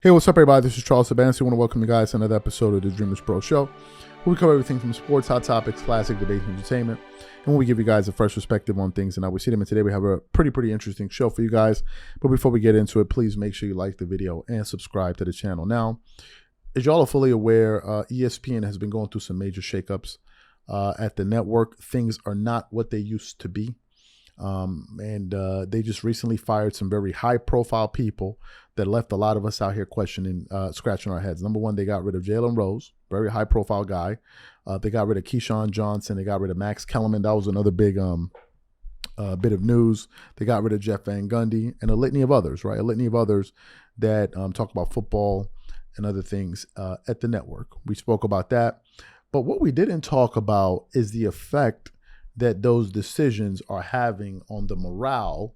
Hey, what's up, everybody? This is Charles Sabansi. I want to welcome you guys to another episode of the Dreamerspro Show, where we cover everything from sports, hot topics, classic, debate, and entertainment, and where we give you guys a fresh perspective on things and how we see them. And today we have a pretty interesting show for you guys. But before we get into it, please make sure you like the video and subscribe to the channel. Now, as y'all are fully aware, ESPN has been going through some major shakeups at the network. Things are not what they used to be. They just recently fired some very high-profile people that left a lot of us out here questioning, scratching our heads. Number one, they got rid of Jalen, very high-profile guy. They got rid of Keyshawn Johnson. They got rid of Max Kellerman. That was another big bit of news. They got rid of Jeff Van Gundy and a litany of others, right? A litany of others that talk about football and other things at the network. We spoke about that. But what we didn't talk about is the effect that those decisions are having on the morale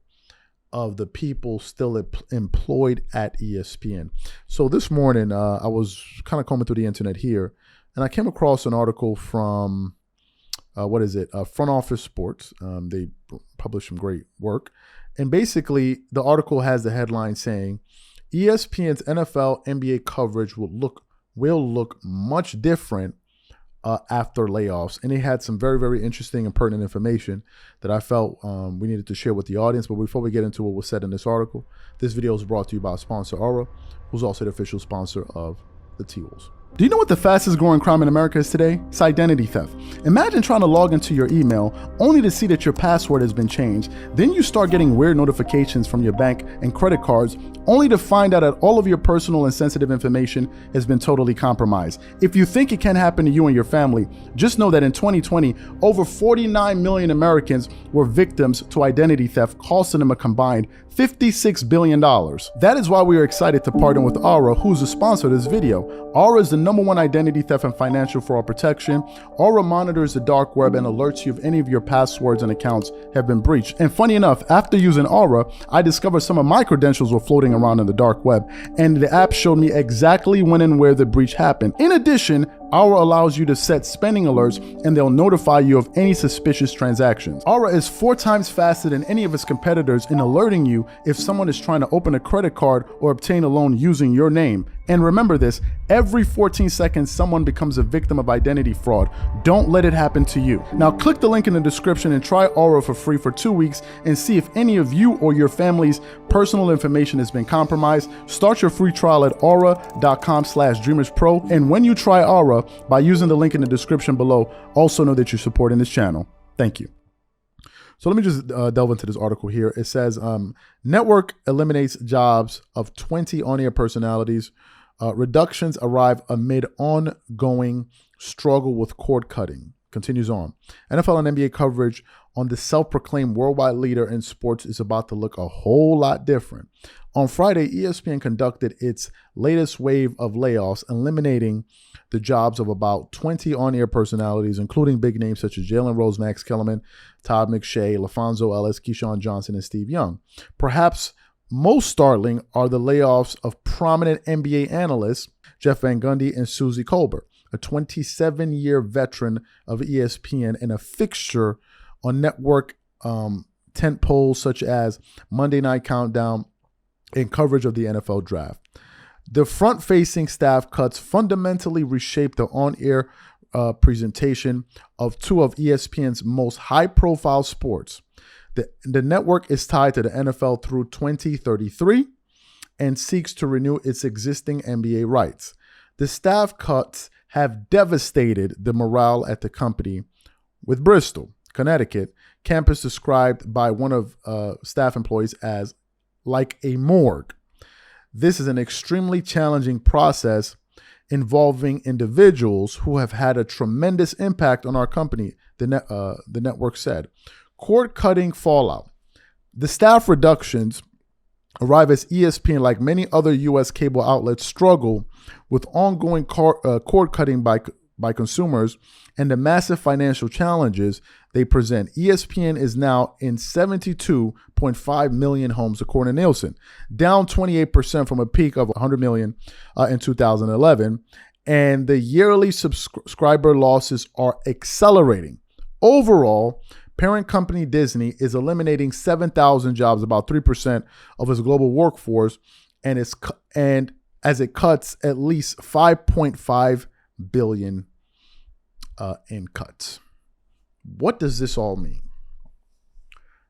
of the people still employed at ESPN. So this morning, I was kind of combing through the internet here, and I came across an article from, Front Office Sports. They publish some great work. And basically, the article has the headline saying, ESPN's NFL NBA coverage will look much different after layoffs. And they had some very interesting and pertinent information that I felt we needed to share with the audience. But before we get into what was said in this article, this video is brought to you by sponsor Aura, who's also the official sponsor of the T-Wolves. Do you know what the fastest growing crime in America is today? It's identity theft. Imagine trying to log into your email only to see that your password has been changed. Then you start getting weird notifications from your bank and credit cards only to find out that all of your personal and sensitive information has been totally compromised. If you think it can happen to you and your family, just know that in 2020, over 49 million Americans were victims to identity theft, costing them a combined $56 billion. That is why we are excited to partner with Aura, who's a sponsor of this video. Aura is the #1 identity theft and financial fraud protection. Aura monitors the dark web and alerts you if any of your passwords and accounts have been breached. And funny enough, after using Aura, I discovered some of my credentials were floating around in the dark web, and the app showed me exactly when and where the breach happened. In addition, Aura allows you to set spending alerts, and they'll notify you of any suspicious transactions. Aura is 4 times faster than any of its competitors in alerting you if someone is trying to open a credit card or obtain a loan using your name. And remember this, every 14 seconds, someone becomes a victim of identity fraud. Don't let it happen to you. Now click the link in the description and try Aura for free for 2 weeks and see if any of you or your family's personal information has been compromised. Start your free trial at aura.com/dreamerspro. And when you try Aura, by using the link in the description below, also know that you're supporting this channel. Thank you. So let me just delve into this article here. It says, network eliminates jobs of 20 on-air personalities. Reductions arrive amid ongoing struggle with cord cutting. Continues on. NFL and NBA coverage on the self-proclaimed worldwide leader in sports is about to look a whole lot different. On Friday, ESPN conducted its latest wave of layoffs, eliminating the jobs of about 20 on-air personalities, including big names such as Jalen, Max Kellerman, Todd McShay, LaFonso Ellis, Keyshawn Johnson, and Steve Young. Perhaps most startling are the layoffs of prominent NBA analysts Jeff Van Gundy and Suzy Kolber, a 27-year veteran of ESPN and a fixture on network tent poles such as Monday Night Countdown and coverage of the NFL Draft. The front-facing staff cuts fundamentally reshape the on-air presentation of 2 of ESPN's most high-profile sports. The network is tied to the NFL through 2033 and seeks to renew its existing NBA rights. The staff cuts have devastated the morale at the company, with Bristol, Connecticut, campus described by one of staff employees as like a morgue. This is an extremely challenging process involving individuals who have had a tremendous impact on our company, the network said. Cord cutting fallout. The staff reductions arrive as ESPN, like many other U.S. cable outlets, struggle with ongoing cord cutting by consumers and the massive financial challenges they present. ESPN is now in 72.5 million homes, according to Nielsen, down 28% from a peak of 100 million in 2011. And the yearly subscriber losses are accelerating. Overall, parent company Disney is eliminating 7,000 jobs, about 3% of its global workforce, and as it cuts at least $5.5 billion in cuts. What does this all mean?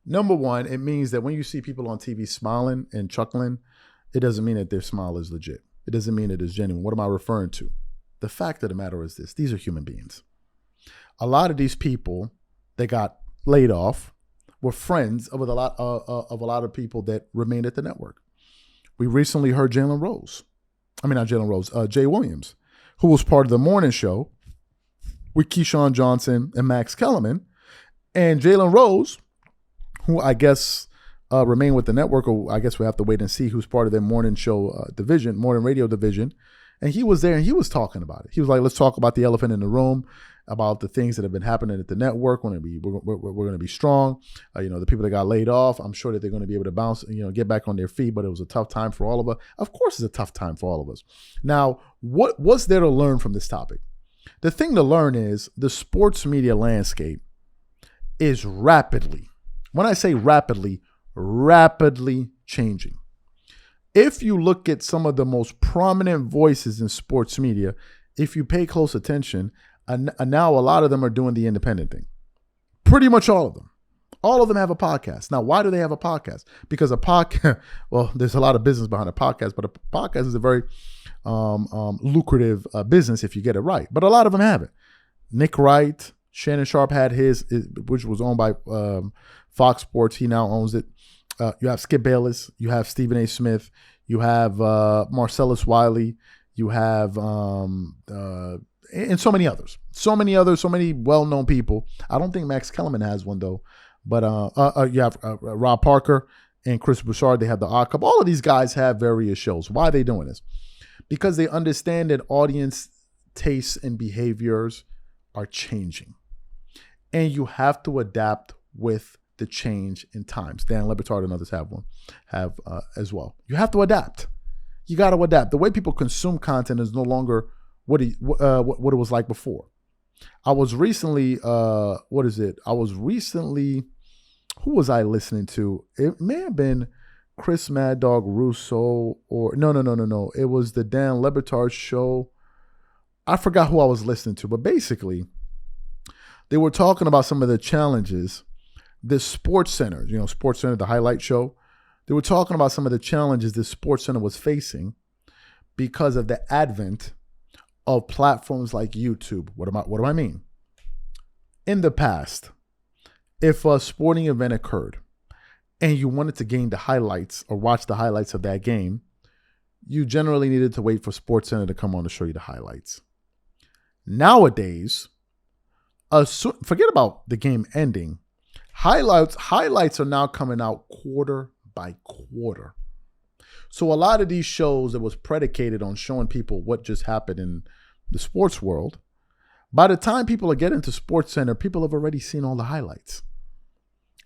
Number one, it means that when you see people on TV smiling and chuckling, it doesn't mean that their smile is legit. It doesn't mean it is genuine. What am I referring to? The fact of the matter is this: these are human beings. A lot of these people that got laid off were friends of a lot of people that remained at the network. We recently heard Jay Williams, who was part of the morning show with Keyshawn Johnson and Max Kellerman, and Jalen Rose, who I guess remained with the network, or I guess we have to wait and see who's part of their morning show division, morning radio division. And he was there and he was talking about it. He was like, let's talk about the elephant in the room, about the things that have been happening at the network. We're going to be strong. The people that got laid off, I'm sure that they're going to be able to bounce, get back on their feet. But it was a tough time for all of us. Of course, it's a tough time for all of us. Now, what's there to learn from this topic? The thing to learn is the sports media landscape is rapidly, when I say rapidly changing. If you look at some of the most prominent voices in sports media, if you pay close attention, now a lot of them are doing the independent thing. Pretty much all of them. All of them have a podcast. Now, why do they have a podcast? Because a podcast, well, there's a lot of business behind a podcast, but a podcast is a very lucrative business if you get it right. But a lot of them have it. Nick Wright, Shannon Sharpe had his, which was owned by Fox Sports. He now owns it. You have Skip Bayless. You have Stephen A. Smith. You have Marcellus Wiley. You have and so many others. So many well-known people. I don't think Max Kellerman has one, though. But you have Rob Parker and Chris Broussard. They have the Odd Cup. All of these guys have various shows. Why are they doing this? Because they understand that audience tastes and behaviors are changing. And you have to adapt with the change in times. Dan Le Batard and others have as well. You have to adapt. You got to adapt. The way people consume content is no longer what it was like before. I was recently, who was I listening to? It may have been Chris Mad Dog Russo or no. It was the Dan Le Batard show. I forgot who I was listening to, but basically they were talking about some of the challenges. The Sports Center, Sports Center, the highlight show, they were talking about some of the challenges the Sports Center was facing because of the advent of platforms like YouTube. What do I mean? In the past, if a sporting event occurred and you wanted to gain the highlights or watch the highlights of that game, you generally needed to wait for Sports Center to come on to show you the highlights. Nowadays, forget about the game ending. Highlights are now coming out quarter by quarter. So a lot of these shows that was predicated on showing people what just happened in the sports world, by the time people are getting to Sports Center, people have already seen all the highlights.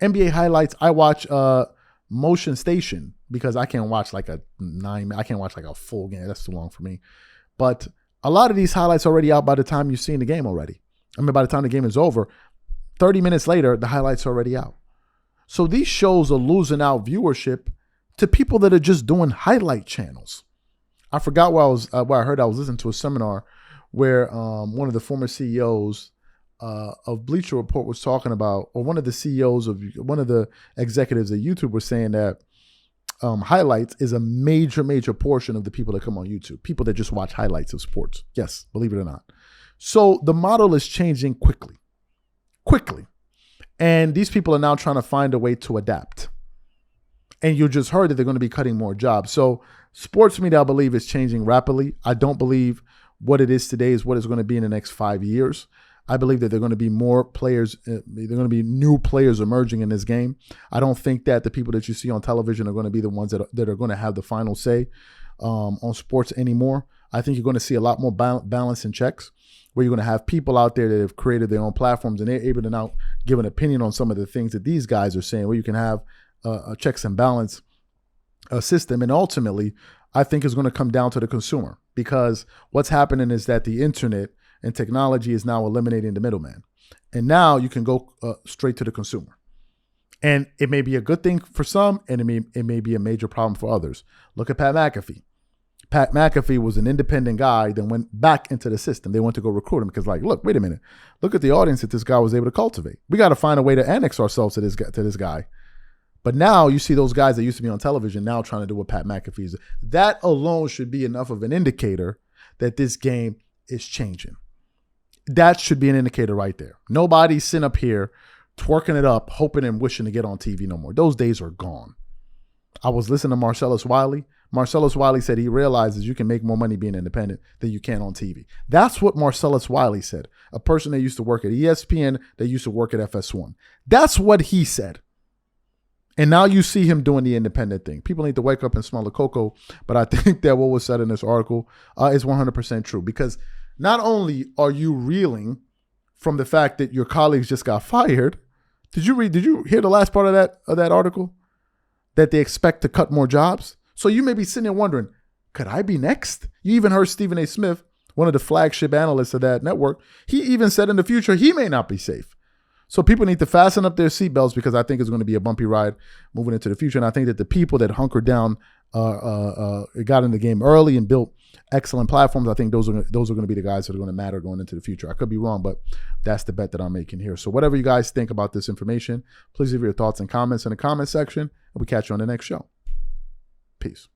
NBA highlights, I watch Motion Station because I can't watch I can't watch like a full game. That's too long for me. But a lot of these highlights are already out by the time you've seen the game already. By the time the game is over, 30 minutes later, the highlights are already out. So these shows are losing out viewership to people that are just doing highlight channels. I forgot where I heard I was listening to a seminar where one of the former CEOs of Bleacher Report was talking about, or one of the CEOs of one of the executives at YouTube was saying that highlights is a major portion of the people that come on YouTube, people that just watch highlights of sports. Yes, believe it or not. So the model is changing quickly. And these people are now trying to find a way to adapt. And you just heard that they're going to be cutting more jobs. So sports media, I believe, is changing rapidly. I don't believe what it is today is what it's going to be in the next 5 years. I believe that there are going to be more players. There are going to be new players emerging in this game. I don't think that the people that you see on television are going to be the ones that are going to have the final say on sports anymore. I think you're going to see a lot more balance and checks, where you're going to have people out there that have created their own platforms and they're able to now give an opinion on some of the things that these guys are saying, where you can have a checks and balance system. And ultimately, I think it's going to come down to the consumer, because what's happening is that the internet and technology is now eliminating the middleman. And now you can go straight to the consumer. And it may be a good thing for some, and it may be a major problem for others. Look at Pat McAfee. Pat McAfee was an independent guy, then went back into the system. They went to go recruit him because, like, look, wait a minute. Look at the audience that this guy was able to cultivate. We got to find a way to annex ourselves to this guy. But now you see those guys that used to be on television now trying to do what Pat McAfee is. That alone should be enough of an indicator that this game is changing. That should be an indicator right there. Nobody's sitting up here twerking it up, hoping and wishing to get on TV no more. Those days are gone. I was listening to Marcellus Wiley. Marcellus Wiley said he realizes you can make more money being independent than you can on TV. That's what Marcellus Wiley said. A person that used to work at ESPN, that used to work at FS1. That's what he said. And now you see him doing the independent thing. People need to wake up and smell the cocoa. But I think that what was said in this article is 100% true. Because not only are you reeling from the fact that your colleagues just got fired. Did you hear the last part of that article? That they expect to cut more jobs. So you may be sitting there wondering, could I be next? You even heard Stephen A. Smith, one of the flagship analysts of that network. He even said in the future he may not be safe. So people need to fasten up their seatbelts because I think it's going to be a bumpy ride moving into the future. And I think that the people that hunkered down, got in the game early and built excellent platforms, I think those are going to be the guys that are going to matter going into the future. I could be wrong, but that's the bet that I'm making here. So whatever you guys think about this information, please leave your thoughts and comments in the comment section, and we'll catch you on the next show. Peace.